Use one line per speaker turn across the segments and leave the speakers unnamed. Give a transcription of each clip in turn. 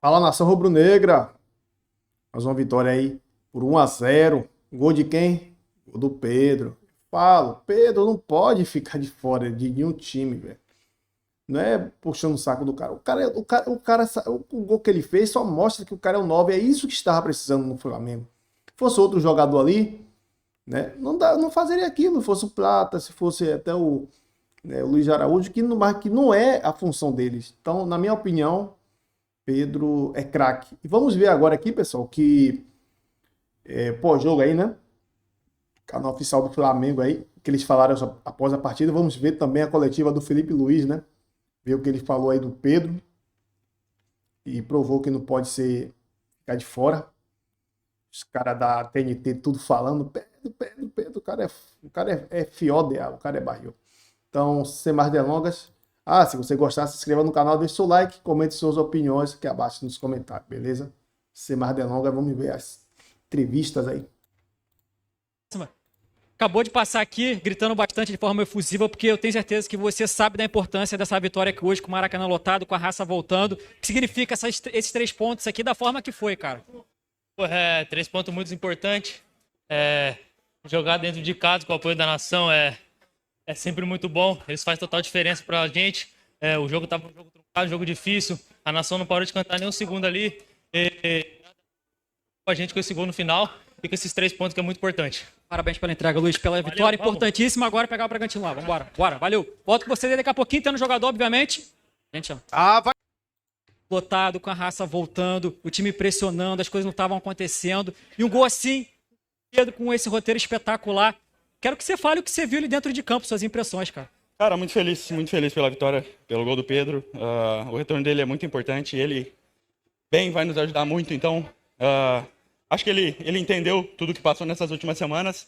Fala, nação rubro-negra. Mais uma vitória aí por 1-0. Gol de quem? Gol do Pedro. Falo, Pedro não pode ficar de fora de nenhum time, velho. Não é puxando o saco do cara. O gol que ele fez só mostra que o cara é o 9. É isso que estava precisando no Flamengo. Se fosse outro jogador ali, né? Não fazeria aquilo. Se fosse o Plata, se fosse até o Luiz Araújo, que não é a função deles. Então, na minha opinião, Pedro é craque. E vamos ver agora aqui, pessoal, que pós-jogo aí, né? Canal oficial do Flamengo aí, que eles falaram após a partida. Vamos ver também a coletiva do Felipe Luiz, né? Ver o que ele falou aí do Pedro. E provou que não pode ficar de fora. Os caras da TNT tudo falando. Pedro. O cara é fiódia, o cara é barril. Então, sem mais delongas. Se você gostar, se inscreva no canal, deixe seu like, comente suas opiniões aqui abaixo nos comentários, beleza? Sem mais delongas, vamos ver as entrevistas aí.
Acabou de passar aqui, gritando bastante de forma efusiva, porque eu tenho certeza que você sabe da importância dessa vitória aqui hoje, com o Maracanã lotado, com a raça voltando. O que significa esses 3 pontos aqui da forma que foi, cara?
3 pontos muito importantes. Jogar dentro de casa com o apoio da nação é sempre muito bom. Eles fazem total diferença pra gente. O jogo estava um jogo truncado, um jogo difícil. A nação não parou de cantar nem um segundo ali. Com a gente com esse gol no final e com esses 3 pontos que é muito importante.
Parabéns pela entrega, Luiz, pela vitória. Vamos. Importantíssima. Agora pegar o Bragantino lá. Vambora. Bora, valeu. Volto com você daqui a pouquinho, tendo jogador, obviamente. Gente,
vai.
Lotado, com a raça voltando, o time pressionando, as coisas não estavam acontecendo. E um gol assim, Pedro, com esse roteiro espetacular. Quero que você fale o que você viu ali dentro de campo, suas impressões, cara.
Cara, muito feliz pela vitória, pelo gol do Pedro. O retorno dele é muito importante, ele vai nos ajudar muito, então acho que ele entendeu tudo que passou nessas últimas semanas.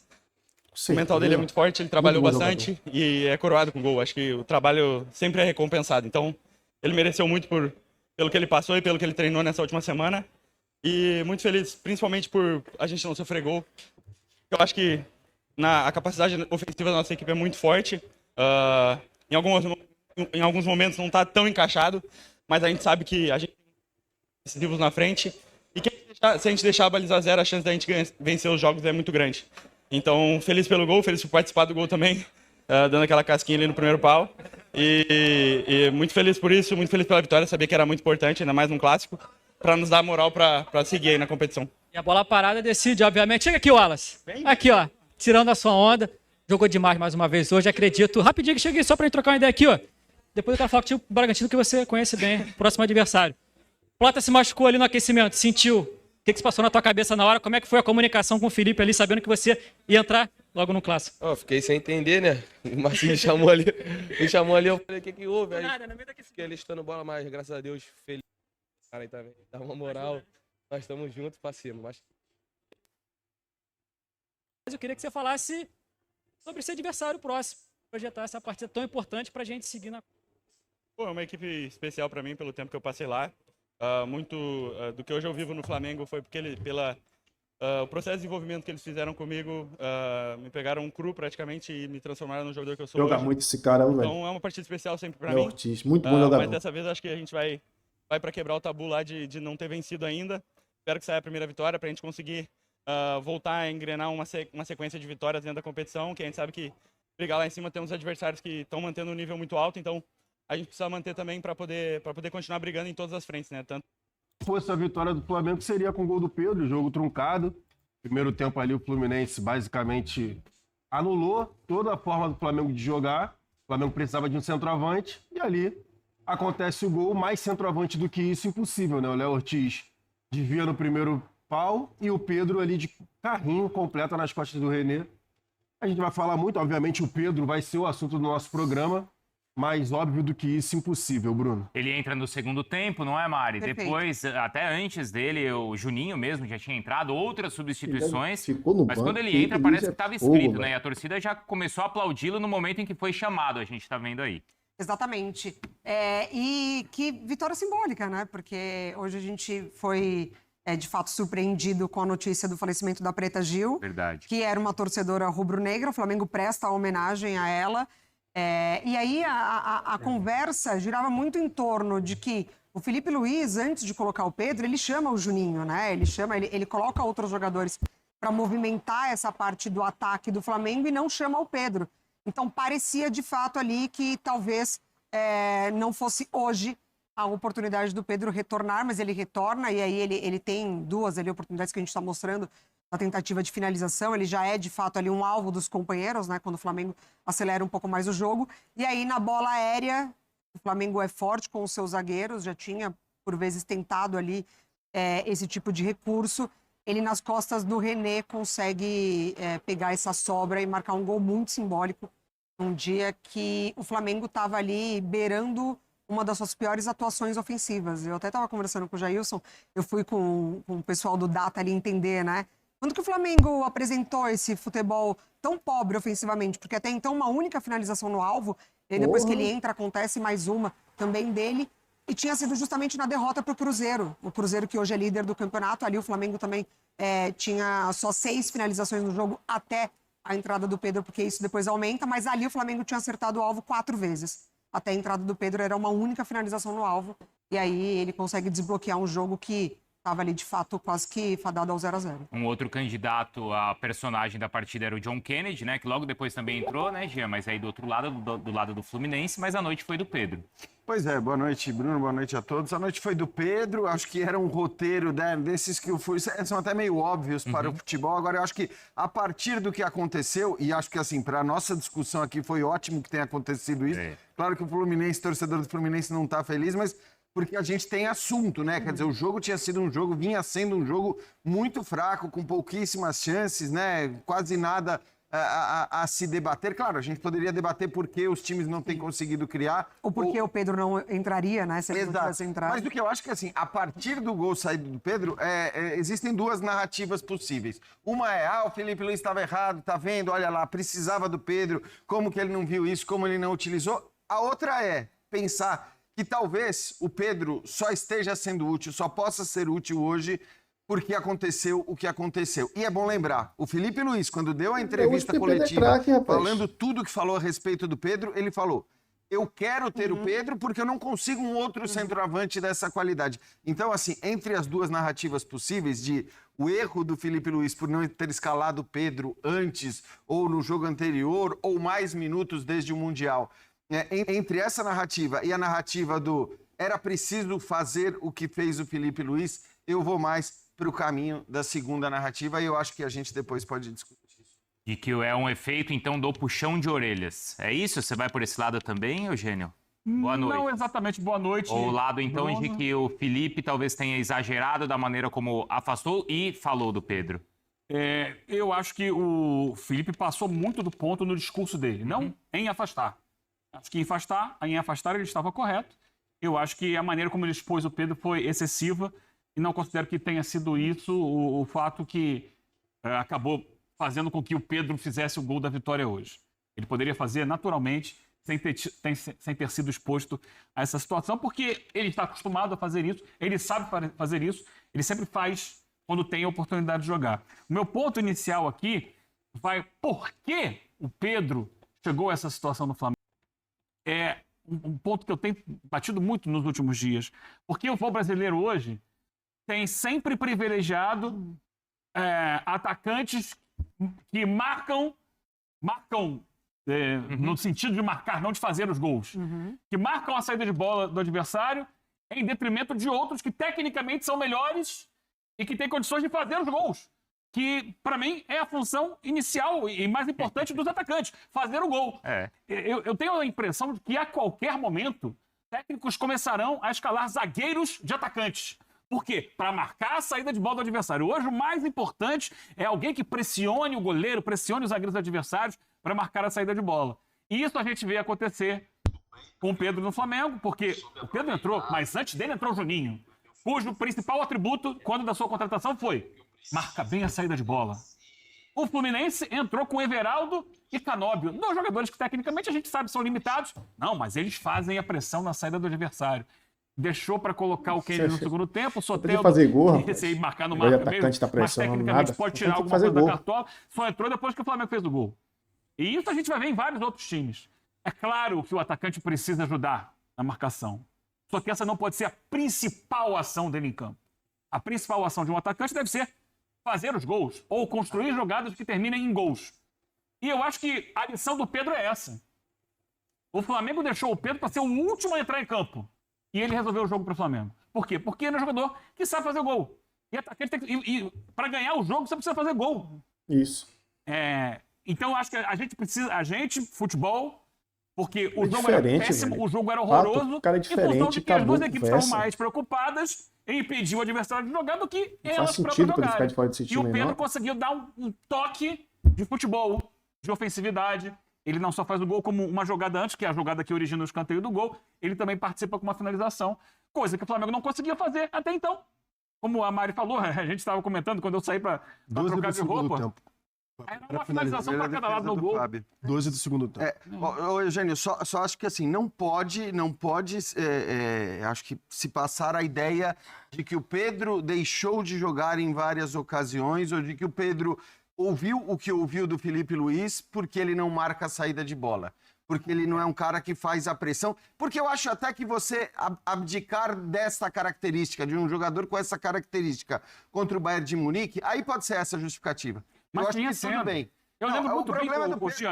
Sim, o mental dele é muito forte, ele trabalhou bastante e é coroado com gol. Acho que o trabalho sempre é recompensado, então ele mereceu muito pelo que ele passou e pelo que ele treinou nessa última semana. E muito feliz, principalmente por a gente não sofrer gol. Eu acho que a capacidade ofensiva da nossa equipe é muito forte. Em alguns momentos não está tão encaixado, mas a gente sabe que a gente tem decisivos na frente e que se a gente deixar a baliza zero, a chance da gente vencer os jogos é muito grande. Então, feliz pelo gol, feliz por participar do gol também, dando aquela casquinha ali no primeiro pau. E muito feliz por isso, muito feliz pela vitória, sabia que era muito importante, ainda mais num clássico, para nos dar moral para seguir aí na competição.
E a bola parada decide, obviamente. Chega aqui, Wallace. Aqui, ó, tirando a sua onda. Jogou demais mais uma vez hoje, acredito. Rapidinho que cheguei só pra gente trocar uma ideia aqui, ó. Depois eu quero falar contigo, o Bragantino, que você conhece bem, próximo adversário. Plata se machucou ali no aquecimento, sentiu. O que se passou na tua cabeça na hora? Como é que foi a comunicação com o Felipe ali, sabendo que você ia entrar logo no clássico?
Fiquei sem entender, né? O Marcinho me chamou ali, eu falei, o que houve? Aí,
Nada, no meio daquecimento.
fiquei listando bola, mas graças a Deus, feliz. Cara, aí tá vendo? Dá uma moral, nós estamos juntos pra cima. Mas
eu queria que você falasse sobre esse adversário próximo, projetar essa partida tão importante pra gente seguir na...
É uma equipe especial para mim pelo tempo que eu passei lá. Muito do que hoje eu vivo no Flamengo foi o processo de desenvolvimento que eles fizeram comigo, me pegaram cru praticamente e me transformaram no jogador que eu sou
Joga
hoje.
muito esse cara, velho.
Então é uma partida especial sempre para mim.
Ortiz, muito bom jogador.
Mas dessa vez acho que a gente vai para quebrar o tabu lá de não ter vencido ainda. Espero que saia a primeira vitória para a gente conseguir voltar a engrenar uma sequência de vitórias dentro da competição, que a gente sabe que brigar lá em cima temos adversários que estão mantendo um nível muito alto, então a gente precisa manter também para poder continuar brigando em todas as frentes, né? Tanto
se fosse a vitória do Flamengo, seria com o gol do Pedro, jogo truncado. Primeiro tempo ali o Fluminense basicamente anulou toda a forma do Flamengo de jogar. O Flamengo precisava de um centroavante e ali acontece o gol. Mais centroavante do que isso, impossível, né? O Léo Ortiz desvia no primeiro pau e o Pedro ali de carrinho completa nas costas do René. A gente vai falar muito, obviamente o Pedro vai ser o assunto do nosso programa. Mais óbvio do que isso, impossível, Bruno.
Ele entra no segundo tempo, não é, Mari?
Perfeito.
Depois, até antes dele, o Juninho mesmo já tinha entrado, outras substituições.
Ficou no
Mas
banco,
quando ele entra, parece que estava
fogo,
escrito, né?
velho.
E a torcida já começou a aplaudi-lo no momento em que foi chamado, a gente tá vendo aí.
Exatamente. E que vitória simbólica, né? Porque hoje a gente foi, de fato, surpreendido com a notícia do falecimento da Preta Gil.
Verdade.
Que era uma torcedora rubro-negra. O Flamengo presta homenagem a ela. E aí a conversa girava muito em torno de que O Felipe Luiz, antes de colocar o Pedro, ele chama o Juninho, né? Ele coloca outros jogadores para movimentar essa parte do ataque do Flamengo e não chama o Pedro. Então, parecia de fato ali que talvez não fosse hoje a oportunidade do Pedro retornar, mas ele retorna e aí ele tem duas ali oportunidades que a gente está mostrando na tentativa de finalização. Ele já é de fato ali um alvo dos companheiros, né? Quando o Flamengo acelera um pouco mais o jogo. E aí na bola aérea, o Flamengo é forte com os seus zagueiros, já tinha por vezes tentado ali esse tipo de recurso. Ele nas costas do René consegue pegar essa sobra e marcar um gol muito simbólico. Um dia que o Flamengo estava ali beirando uma das suas piores atuações ofensivas. Eu até estava conversando com o Jailson, eu fui com o pessoal do Data ali entender, né? Quando que o Flamengo apresentou esse futebol tão pobre ofensivamente? Porque até então uma única finalização no alvo, e aí depois que ele entra acontece mais uma também dele, e tinha sido justamente na derrota para o Cruzeiro. O Cruzeiro que hoje é líder do campeonato, ali o Flamengo também tinha só 6 finalizações no jogo até a entrada do Pedro, porque isso depois aumenta, mas ali o Flamengo tinha acertado o alvo 4 vezes. Até a entrada do Pedro era uma única finalização no alvo. E aí ele consegue desbloquear um jogo que estava ali, de fato, quase que fadado ao 0-0.
Um outro candidato a personagem da partida era o John Kennedy, né? Que logo depois também entrou, né, Jean? Mas aí do outro lado, do lado do Fluminense, mas a noite foi do Pedro.
Pois é, boa noite, Bruno, boa noite a todos. A noite foi do Pedro, acho que era um roteiro desses que são até meio óbvios para o futebol. Agora, eu acho que a partir do que aconteceu, e acho que assim, para a nossa discussão aqui foi ótimo que tenha acontecido isso. Claro que o Fluminense, torcedor do Fluminense não está feliz, mas porque a gente tem assunto, né? Quer dizer, o jogo vinha sendo um jogo muito fraco, com pouquíssimas chances, né? Quase nada a se debater. Claro, a gente poderia debater por que os times não têm conseguido criar.
Ou porque o Pedro não entraria, né? Se ele não tivesse entrado.
Mas do que eu acho que, assim, a partir do gol saído do Pedro, existem duas narrativas possíveis. Uma é, o Felipe Luiz estava errado, tá vendo? Olha lá, precisava do Pedro, como que ele não viu isso, como ele não utilizou. A outra é pensar que talvez o Pedro só esteja sendo útil, só possa ser útil hoje porque aconteceu o que aconteceu. E é bom lembrar, o Felipe Luiz, quando deu a entrevista coletiva, falando tudo que falou a respeito do Pedro, ele falou, eu quero ter o Pedro porque eu não consigo um outro centroavante dessa qualidade. Então, assim, entre as duas narrativas possíveis de o erro do Felipe Luiz por não ter escalado o Pedro antes ou no jogo anterior ou mais minutos desde o Mundial, entre essa narrativa e a narrativa do era preciso fazer o que fez o Felipe Luiz, eu vou mais para o caminho da segunda narrativa e eu acho que a gente depois pode discutir isso.
E que é um efeito, então, do puxão de orelhas. É isso? Você vai por esse lado também, Eugênio? Boa noite.
Não exatamente boa noite.
Ou o lado, então,
Bruno.
de que o Felipe talvez tenha exagerado da maneira como afastou e falou do Pedro.
Eu acho que o Felipe passou muito do ponto no discurso dele, não em afastar. Acho que em afastar ele estava correto. Eu acho que a maneira como ele expôs o Pedro foi excessiva e não considero que tenha sido isso o fato que acabou fazendo com que o Pedro fizesse o gol da vitória hoje. Ele poderia fazer naturalmente, sem ter sido exposto a essa situação, porque ele está acostumado a fazer isso, ele sabe fazer isso, ele sempre faz quando tem a oportunidade de jogar. O meu ponto inicial aqui vai por que o Pedro chegou a essa situação no Flamengo. É um ponto que eu tenho batido muito nos últimos dias. Porque o futebol brasileiro hoje tem sempre privilegiado atacantes que marcam no sentido de marcar, não de fazer os gols. Que marcam a saída de bola do adversário em detrimento de outros que tecnicamente são melhores e que têm condições de fazer os gols. Que, para mim, é a função inicial e mais importante dos atacantes, fazer o gol. Eu tenho a impressão de que, a qualquer momento, técnicos começarão a escalar zagueiros de atacantes. Por quê? Para marcar a saída de bola do adversário. Hoje, o mais importante é alguém que pressione o goleiro, pressione os zagueiros adversários para marcar a saída de bola. E isso a gente vê acontecer com o Pedro no Flamengo, porque o Pedro entrou, mas antes dele entrou o Juninho, cujo principal atributo, quando da sua contratação, foi marca bem a saída de bola. O Fluminense entrou com Everaldo e Canóbio. 2 jogadores que, tecnicamente, a gente sabe são limitados. Não, mas eles fazem a pressão na saída do adversário. Deixou para colocar o Kennedy no segundo tempo. Soteldo
fazer gol,
esse aí marcar no marca mesmo,
tá
mas tecnicamente
nada.
pode tirar alguma coisa da cartola. Só entrou depois que o Flamengo fez o gol. E isso a gente vai ver em vários outros times. É claro que o atacante precisa ajudar na marcação. Só que essa não pode ser a principal ação dele em campo. A principal ação de um atacante deve ser fazer os gols ou construir jogadas que terminem em gols. E eu acho que a lição do Pedro é essa. O Flamengo deixou o Pedro para ser o último a entrar em campo. E ele resolveu o jogo para o Flamengo. Por quê? Porque ele é um jogador que sabe fazer gol. E atacante tem que, para ganhar o jogo, você precisa fazer gol.
Isso.
Então, eu acho que a gente precisa... futebol... Porque o
É
jogo era
diferente,
péssimo,
velho.
o jogo era horroroso.
Fato, o cara é
em função
diferente,
de que as
acabou
duas
a
equipes
conversa.
estavam mais preocupadas em impedir o adversário de jogar do que
Não
elas
faz
próprias
sentido pra ele ficar
jogarem.
de fora desse
E o
time,
Pedro
não.
conseguiu dar um toque de futebol, de ofensividade. Ele não só faz o gol como uma jogada antes, que é a jogada que origina o escanteio do gol, ele também participa com uma finalização, coisa que o Flamengo não conseguia fazer até então. Como a Mari falou, a gente estava comentando quando eu saí para
12
trocar
do
de
segundo
roupa.
tempo.
Era uma finalização para cada lado no gol.
12 do segundo tempo.
Ô, Eugênio, só acho que assim, não pode acho que se passar a ideia de que o Pedro deixou de jogar em várias ocasiões ou de que o Pedro ouviu o que ouviu do Felipe Luiz porque ele não marca a saída de bola. Porque ele não é um cara que faz a pressão. Porque eu acho até que você abdicar dessa característica, de um jogador com essa característica contra o Bayern de Munique, aí pode ser essa justificativa.
Mas
eu acho
tinha
que tudo
sendo.
bem.
Eu
Não,
lembro muito bem,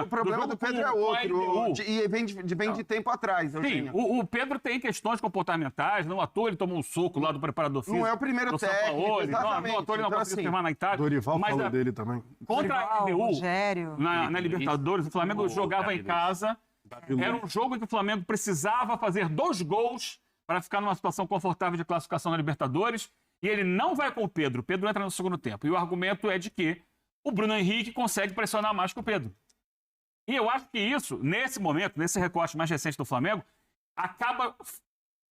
o problema do Pedro é outro. E vem de tempo atrás.
Sim,
Eugênio.
o Pedro tem questões comportamentais, não à toa ele tomou um soco lá do preparador físico.
Não é o primeiro
do
técnico,
Sampaoli,
exatamente.
não à toa ele não
Então,
conseguiu
assim,
firmar na Itália.
Dorival
Mas
falou dele também.
contra a LDU,
Rogério.
na Libertadores, o Flamengo jogava em casa. Era um jogo em que o Flamengo precisava fazer 2 gols para ficar numa situação confortável de classificação na Libertadores. E ele não vai com o Pedro. O Pedro entra no segundo tempo. E o argumento é de que o Bruno Henrique consegue pressionar mais que o Pedro. E eu acho que isso, nesse momento, nesse recorte mais recente do Flamengo, acaba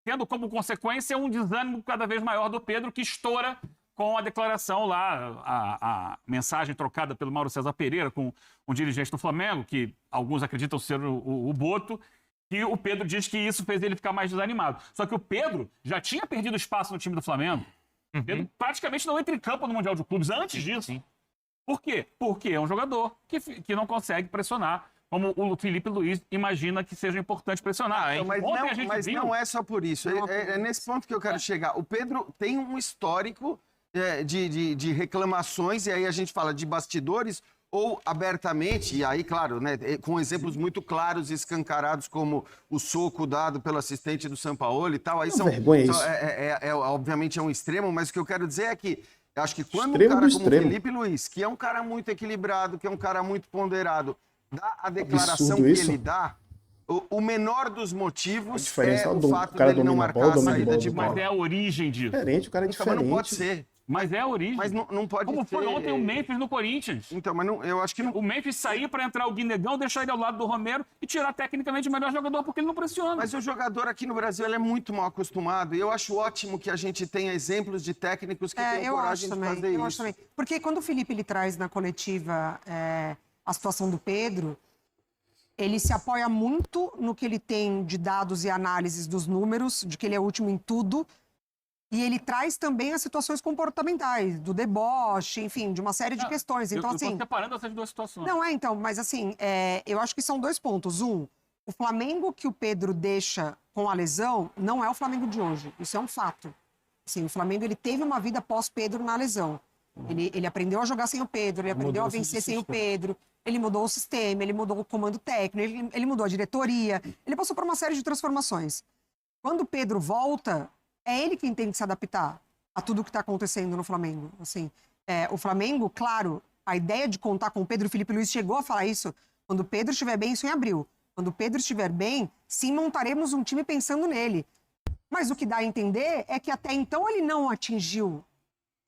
tendo como consequência um desânimo cada vez maior do Pedro, que estoura com a declaração lá, a mensagem trocada pelo Mauro César Pereira com um dirigente do Flamengo, que alguns acreditam ser o Boto, que o Pedro diz que isso fez ele ficar mais desanimado. Só que o Pedro já tinha perdido espaço no time do Flamengo. O Pedro praticamente não entra em campo no Mundial de Clubes antes disso.
Sim.
Por quê? Porque é um jogador que não consegue pressionar, como o Felipe Luiz imagina que seja importante pressionar.
Então, mas
Ontem a gente viu...
não é só por isso. É nesse ponto que eu quero chegar. O Pedro tem um histórico de reclamações, e aí a gente fala de bastidores ou abertamente, e aí, claro, né, com exemplos muito claros e escancarados, como o soco dado pelo assistente do Sampaoli e tal. Aí
vergonha isso.
obviamente é um extremo, mas o que eu quero dizer é que eu acho que quando
Extremo
um cara
do
como
extremo.
Felipe Luiz, que é um cara muito equilibrado, que é um cara muito ponderado, dá a declaração
Absurdo
que
isso.
ele dá, o menor dos motivos
A diferença
é o
do
fato
cara
dele não
domina a
marcar
bola,
a
domina a
saída
bola
de
do
bola.
Mas é a origem disso.
Diferente, o cara é
Então,
diferente.
mas não pode ser.
Mas é a origem.
Mas não pode
Como
ser.
foi ontem o Memphis no Corinthians.
Então, mas não, eu acho que não.
O Memphis sair para entrar o Guinegão, deixar ele ao lado do Romero e tirar tecnicamente o melhor jogador porque ele não pressiona.
Mas o jogador aqui no Brasil ele é muito mal acostumado. E eu acho ótimo que a gente tenha exemplos de técnicos que têm
Eu
coragem
acho
de
também,
fazer
eu
isso.
acho também. Porque quando o Felipe ele traz na coletiva a situação do Pedro, ele se apoia muito no que ele tem de dados e análises dos números, de que ele é o último em tudo, e ele traz também as situações comportamentais, do deboche, enfim, de uma série de questões. Então,
eu tô
assim...
separando essas duas situações.
Não, então, mas assim, eu acho que são 2 pontos. O Flamengo que o Pedro deixa com a lesão não é o Flamengo de hoje. Isso é um fato. Assim, o Flamengo ele teve uma vida pós-Pedro na lesão. Ele aprendeu a jogar sem o Pedro, ele aprendeu a vencer sem o Pedro, ele mudou o sistema, ele mudou o comando técnico, ele mudou a diretoria, ele passou por uma série de transformações. Quando o Pedro volta, é ele quem tem que se adaptar a tudo que está acontecendo no Flamengo. Assim, o Flamengo, claro, a ideia de contar com o Pedro, o Felipe Luiz chegou a falar isso, quando o Pedro estiver bem, isso em abril. Quando o Pedro estiver bem, sim, montaremos um time pensando nele. Mas o que dá a entender é que até então ele não atingiu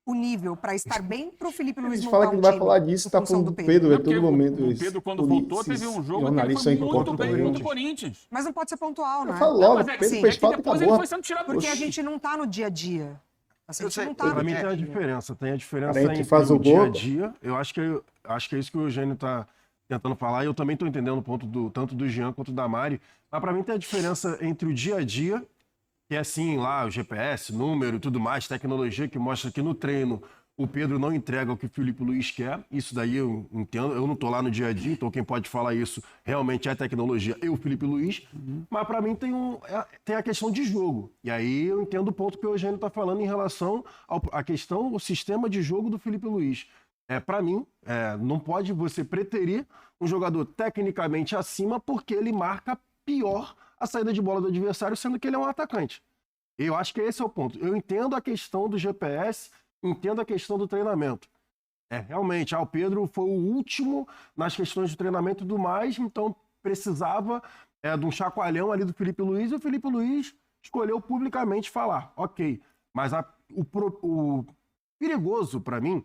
o nível para estar bem para o Felipe
A
Luiz
gente
montar
fala que
um
não vai
time
falar disso,
em
tá
função
falando do Pedro,
Não,
é todo
porque
momento
o
isso.
Pedro, quando voltou, teve um jogo que ele
jornalistas
foi
em
muito
contra o
bem contra o
Corinthians.
Corinthians.
Mas não pode ser pontual, né?
Eu falo logo,
Mas é que
Pedro
sim,
fez
é que
falta,
depois
acabou.
ele foi sendo tirado.
Porque a
Oxi.
gente não tá no dia a dia. Assim, a gente
sei,
não tá
Pra
no
mim
dia
tem
a
a
dia.
diferença. Tem a diferença
Cara,
entre
que faz
o
o
dia a
gol.
dia. Eu acho que é isso que o Eugênio tá tentando falar. E eu também tô entendendo o ponto tanto do Jean quanto da Mari. Mas pra mim tem a diferença entre o dia a dia, que é assim, lá, o GPS, número e tudo mais, tecnologia que mostra que no treino O Pedro não entrega o que o Felipe Luiz quer. Isso daí eu entendo. Eu não tô lá no dia a dia, então quem pode falar isso realmente é a tecnologia e o Felipe Luiz. Mas para mim tem a questão de jogo. E aí eu entendo o ponto que o Eugênio tá falando em relação à questão, o sistema de jogo do Felipe Luiz. Para mim, não pode você preterir um jogador tecnicamente acima porque ele marca pior a saída de bola do adversário, sendo que ele é um atacante. Eu acho que esse é o ponto. Eu entendo a questão do GPS, entendo a questão do treinamento. Realmente, o Pedro foi o último nas questões de treinamento e tudo mais, então precisava de um chacoalhão ali do Felipe Luiz, e o Felipe Luiz escolheu publicamente falar, ok. Mas o perigoso para mim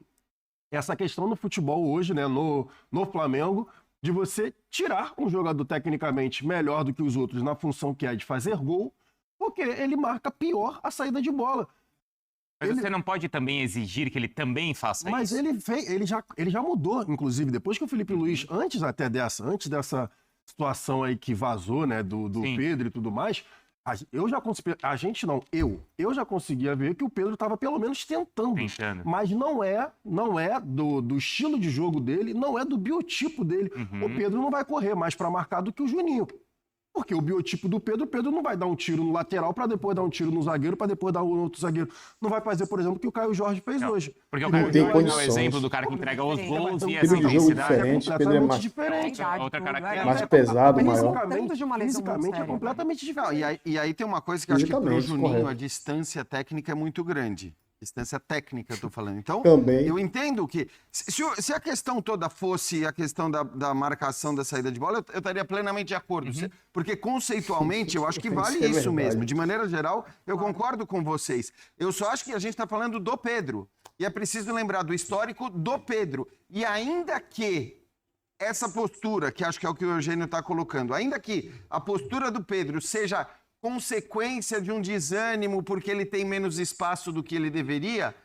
é essa questão no futebol hoje, né, no Flamengo, de você tirar um jogador tecnicamente melhor do que os outros na função que é de fazer gol, porque ele marca pior a saída de bola.
Mas você não pode também exigir que ele também faça
Mas
isso?
ele já mudou, inclusive, depois que o Felipe Luiz, antes dessa situação aí que vazou, né, do Pedro e tudo mais, eu já conseguia ver que o Pedro estava pelo menos tentando. Mas não é do estilo de jogo dele, não é do biotipo dele. O Pedro não vai correr mais para marcar do que o Juninho. Porque o biotipo do Pedro, o Pedro não vai dar um tiro no lateral para depois dar um tiro no zagueiro, para depois dar um outro zagueiro. Não vai fazer, por exemplo, o que o Caio Jorge fez hoje.
Porque o Caio Jorge é o exemplo do cara que entrega os gols e essa intensidade.
Diferente, Pedro é mais,
diferente.
Outra característica.
mais pesado, maior.
Fisicamente é completamente diferente.
E aí tem uma coisa que eu acho que pro
Fisicamente,
Juninho
correto.
a distância técnica é muito grande. Distância técnica, eu tô falando. Então,
Também.
eu entendo que... Se a questão toda fosse a questão da marcação da saída de bola, eu estaria plenamente de acordo. Porque conceitualmente, eu acho que vale
Isso é
isso
verdade.
mesmo. De maneira geral, eu concordo com vocês. Eu só acho que a gente está falando do Pedro. E é preciso lembrar do histórico do Pedro. E ainda que essa postura, que acho que é o que o Eugênio está colocando, ainda que a postura do Pedro seja consequência de um desânimo porque ele tem menos espaço do que ele deveria,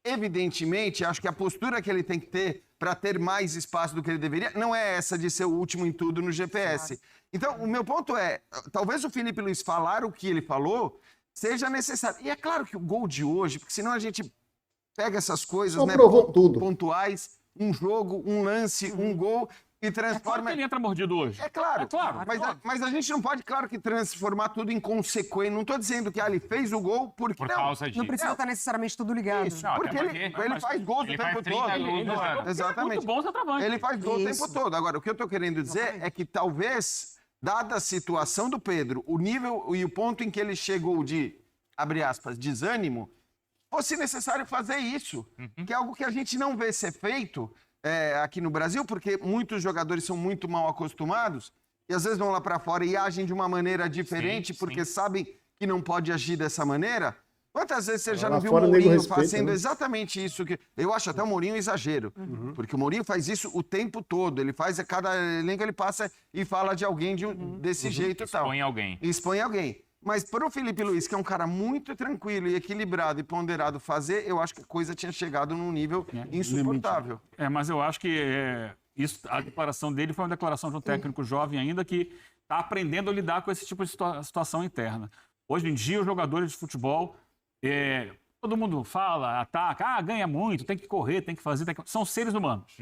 evidentemente, acho que a postura que ele tem que ter para ter mais espaço do que ele deveria não é essa de ser o último em tudo no GPS. Então, o meu ponto é, talvez o Felipe Luiz falar o que ele falou seja necessário. E é claro que o gol de hoje, porque senão a gente pega essas coisas,
Só
né,
provou tudo.
pontuais, um jogo, um lance, um gol e transforma...
Ele entra mordido hoje.
É claro,
É claro.
mas a gente não pode, claro que transformar tudo em consequência. Não estou dizendo que ele fez o gol porque...
Por causa disso.
Não precisa estar necessariamente tudo ligado.
Isso,
Não,
porque
até
ele faz gols o
ele
tempo
faz 30
todo.
gols no ano.
Exatamente.
Muito bom centroavante.
Ele faz gol o
Isso.
tempo todo. Agora, o que eu estou querendo dizer é que talvez, dada a situação do Pedro, o nível e o ponto em que ele chegou de, abre aspas, desânimo, fosse necessário fazer isso. Que é algo que a gente não vê ser feito aqui no Brasil, porque muitos jogadores são muito mal acostumados e às vezes vão lá para fora e agem de uma maneira diferente porque sabem que não pode agir dessa maneira. Quantas vezes você já
Lá
não viu o
fora o nego
Mourinho
respeita,
fazendo
né?
exatamente isso? Que eu acho até o Mourinho um exagero, porque o Mourinho faz isso o tempo todo. Ele faz, a cada elenco ele passa e fala de alguém desse jeito e tal.
Põe alguém.
Expõe alguém. Mas para o Felipe Luiz, que é um cara muito tranquilo e equilibrado e ponderado fazer, eu acho que a coisa tinha chegado num nível insuportável.
Mas eu acho que a declaração dele foi uma declaração de um técnico jovem ainda que está aprendendo a lidar com esse tipo de situação interna. Hoje em dia, os jogadores de futebol, todo mundo fala, ataca, ganha muito, tem que correr, tem que fazer, são seres humanos.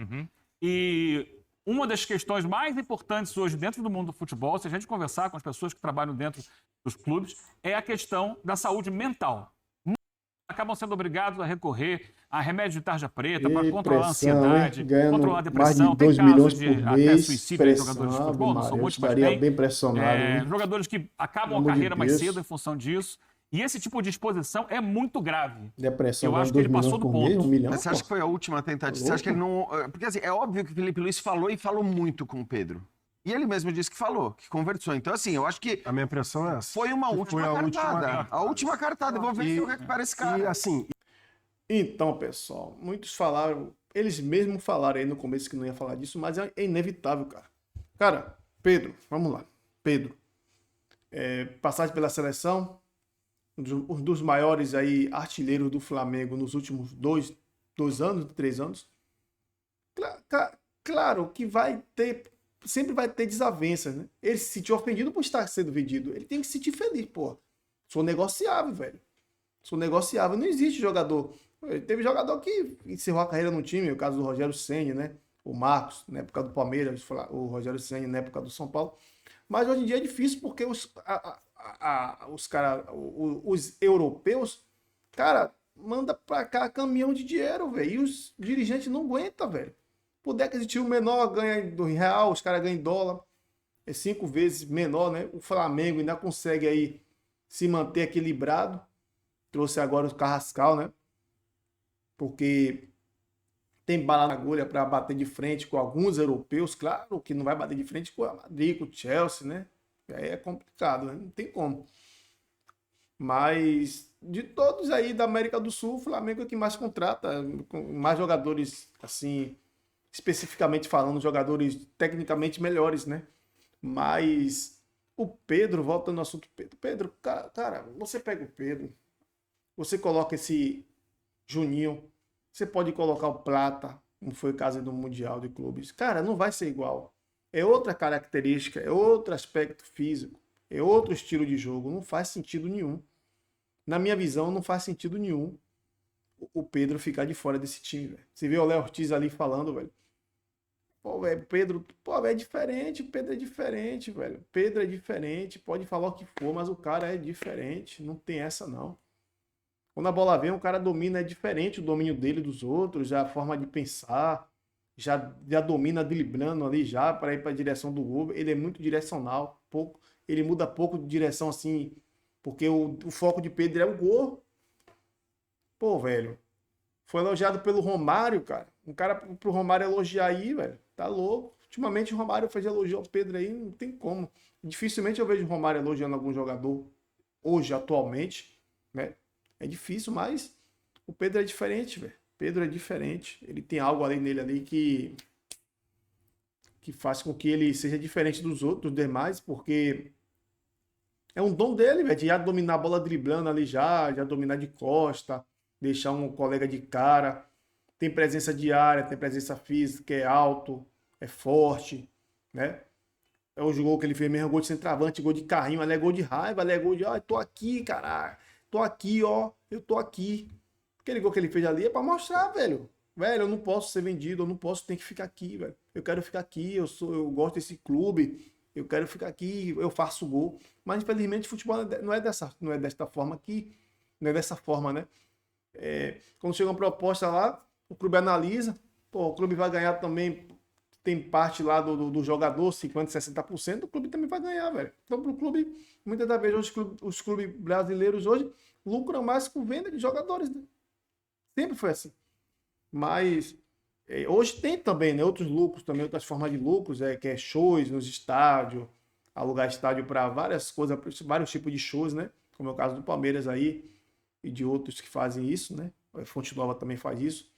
E uma das questões mais importantes hoje dentro do mundo do futebol, se a gente conversar com as pessoas que trabalham dentro dos clubes, é a questão da saúde mental. Acabam sendo obrigados a recorrer a remédio de tarja preta para controlar a ansiedade, controlar a depressão.
Mais de 2
Tem
milhões
casos de
por
até
mês,
suicídio de jogadores de
pressão,
futebol, não
Ave
são
Maria,
muitos,
eu
mas
estaria
tem.
bem pressionado.
Jogadores que acabam
Pelo
a
amor de
carreira mais
Deus.
cedo em função disso. E esse tipo de exposição é muito grave.
Depressão,
Eu acho que
2
ele passou
milhões
do
por mês,
ponto.
1 milhão,
Mas você acha que foi a última tentativa? Você acha que ele não... Porque assim, é óbvio que o Felipe Luiz falou e falou muito com o Pedro. E ele mesmo disse que falou, que conversou. Então assim, eu acho que
A minha impressão é essa.
foi uma última
a última
cartada.
cartada.
A última cartada. Eu vou ver se eu recupero esse cara.
E assim,
Então, pessoal, muitos falaram, eles mesmos falaram aí no começo que não ia falar disso, mas é inevitável, cara. Cara, Pedro, vamos lá. Pedro, passagem pela seleção, um dos maiores aí artilheiros do Flamengo nos últimos 2 anos, 3 anos. Claro que sempre vai ter desavenças, né? Ele se sentiu ofendido por estar sendo vendido. Ele tem que se sentir feliz, pô. Sou negociável, velho. São negociáveis. Não existe jogador. Teve jogador que encerrou a carreira no time, o caso do Rogério Ceni, né? O Marcos, na época do Palmeiras, o Rogério Ceni na época do São Paulo. Mas hoje em dia é difícil porque os europeus, cara, manda pra cá caminhão de dinheiro, velho. E os dirigentes não aguentam, velho. O poder aquisitivo menor ganha do real, os caras ganham em dólar. É 5 vezes menor, né? O Flamengo ainda consegue aí se manter equilibrado. Trouxe agora o Carrascal, né? Porque tem bala na agulha para bater de frente com alguns europeus, claro que não vai bater de frente com a Madrid, com o Chelsea, né? Aí é complicado, né? Não tem como. Mas de todos aí da América do Sul, o Flamengo é que mais contrata, com mais jogadores, assim, especificamente falando, jogadores tecnicamente melhores, né? Mas o Pedro, voltando ao assunto Pedro, cara, você pega o Pedro, você coloca esse Juninho, você pode colocar o Plata, como foi o caso do Mundial de Clubes. Cara, não vai ser igual. É outra característica, é outro aspecto físico, é outro estilo de jogo. Não faz sentido nenhum. Na minha visão, não faz sentido nenhum o Pedro ficar de fora desse time, velho. Você vê o Léo Ortiz ali falando, velho. Pô, velho, Pedro, pô, é diferente, Pedro é diferente, velho. Pedro é diferente, pode falar o que for, mas o cara é diferente. Não tem essa, não. Quando a bola vem, o cara domina, é diferente o domínio dele dos outros, já a forma de pensar, já domina driblando ali já para ir para a direção do gol. Ele é muito direcional, pouco, ele muda pouco de direção assim, porque o foco de Pedro é o gol. Pô, velho, foi elogiado pelo Romário, cara. Um cara pro Romário elogiar aí, velho, tá louco. Ultimamente o Romário faz elogio ao Pedro aí, não tem como. Dificilmente eu vejo o Romário elogiando algum jogador hoje, atualmente, né? É difícil, mas o Pedro é diferente, velho. Pedro é diferente. Ele tem algo ali nele ali que faz com que ele seja diferente dos outros, dos demais, porque é um dom dele, velho, de já dominar a bola driblando ali já dominar de costa, deixar um colega de cara. Tem presença de área, tem presença física, é alto, é forte, né? É o gol que ele fez mesmo, gol de centroavante, gol de carrinho, ali é gol de raiva, ali é gol de, ó, tô aqui, caralho. Tô aqui, ó, eu tô aqui. Aquele gol que ele fez ali é pra mostrar, velho. Velho, eu não posso ser vendido, eu não posso, tem que ficar aqui, velho. Eu quero ficar aqui, eu gosto desse clube, eu quero ficar aqui, eu faço gol. Mas infelizmente o futebol não é desta forma aqui, não é dessa forma, né? Quando chega uma proposta lá, o clube analisa, pô, o clube vai ganhar também, tem parte lá do jogador, 50%, 60%, o clube também vai ganhar, velho. Então pro clube, muitas das vezes os clubes brasileiros hoje lucram mais com venda de jogadores, né? Sempre foi assim. Mas hoje tem também, né, outros lucros, também outras formas de lucros, que é shows nos estádios, alugar estádio para várias coisas, vários tipos de shows, né? Como é o caso do Palmeiras aí e de outros que fazem isso, né? A Fonte Nova também faz isso.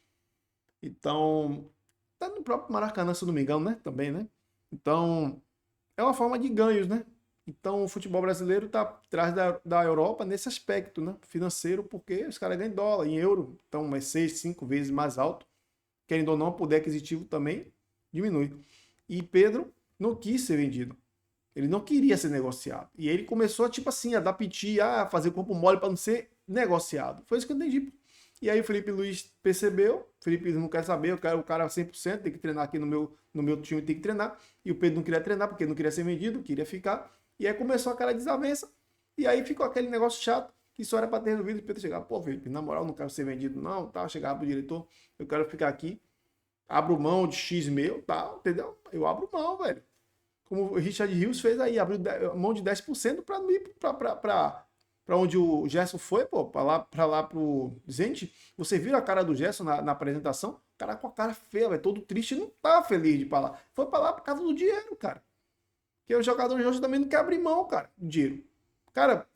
Então, tá no próprio Maracanã, se não me engano, né? Também, né? Então, é uma forma de ganhos, né? Então, o futebol brasileiro está atrás da Europa nesse aspecto, né? Financeiro, porque os caras ganham em dólar, em euro. Então, é 6, 5 vezes mais alto. Querendo ou não, o poder aquisitivo também diminui. E Pedro não quis ser vendido. Ele não queria ser negociado. E ele começou, tipo assim, a dar piti, a fazer corpo mole para não ser negociado. Foi isso que eu entendi. E aí o Felipe Luiz percebeu, o Felipe Luiz não quer saber, eu quero o cara 100%, tem que treinar aqui no meu time, tem que treinar. E o Pedro não queria treinar porque não queria ser vendido, queria ficar. E aí começou aquela desavença. E aí ficou aquele negócio chato, que só era para ter resolvido. O Pedro chegar, pô, Felipe, na moral, não quero ser vendido não, tá? Chegava pro diretor, eu quero ficar aqui. Abro mão de X meu, tá? Entendeu? Eu abro mão, velho. Como o Richard Rios fez aí, abriu mão de 10% para não ir para onde o Gerson foi, pô, para lá pro Zente. Você viu a cara do Gerson na apresentação? O cara com a cara feia, velho, todo triste, não tá feliz de ir para lá. Foi para lá por causa do dinheiro, cara. Porque os jogadores de hoje também não querem abrir mão, cara, do dinheiro. Cara,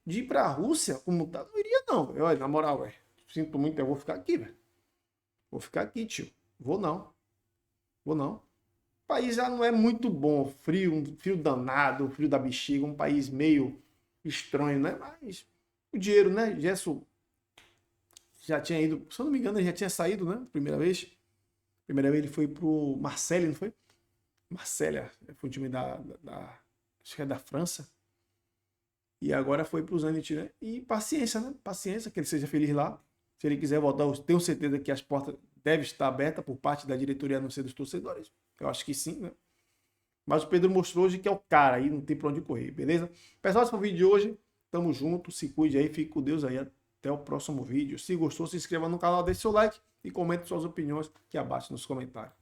de ir pra Rússia, como tá, não iria não. Olha, na moral, velho, sinto muito, eu vou ficar aqui, velho. Vou ficar aqui, tio. Vou não. O país já não é muito bom, frio, um frio danado, frio da bexiga, um país meio estranho, né? Mas o dinheiro, né? Gerson já tinha ido, se eu não me engano, ele já tinha saído, né? Primeira vez ele foi pro Marseille, não foi? Marseille, foi um time acho que é da França. E agora foi pro Zenit, né? E paciência, né? Paciência, que ele seja feliz lá. Se ele quiser voltar, eu tenho certeza que as portas devem estar abertas por parte da diretoria, a não ser dos torcedores. Eu acho que sim, né? Mas o Pedro mostrou hoje que é o cara aí, não tem pra onde correr, beleza? Pessoal, esse foi o vídeo de hoje. Tamo junto, se cuide aí, fique com Deus aí. Até o próximo vídeo. Se gostou, se inscreva no canal, deixe seu like e comente suas opiniões aqui abaixo nos comentários.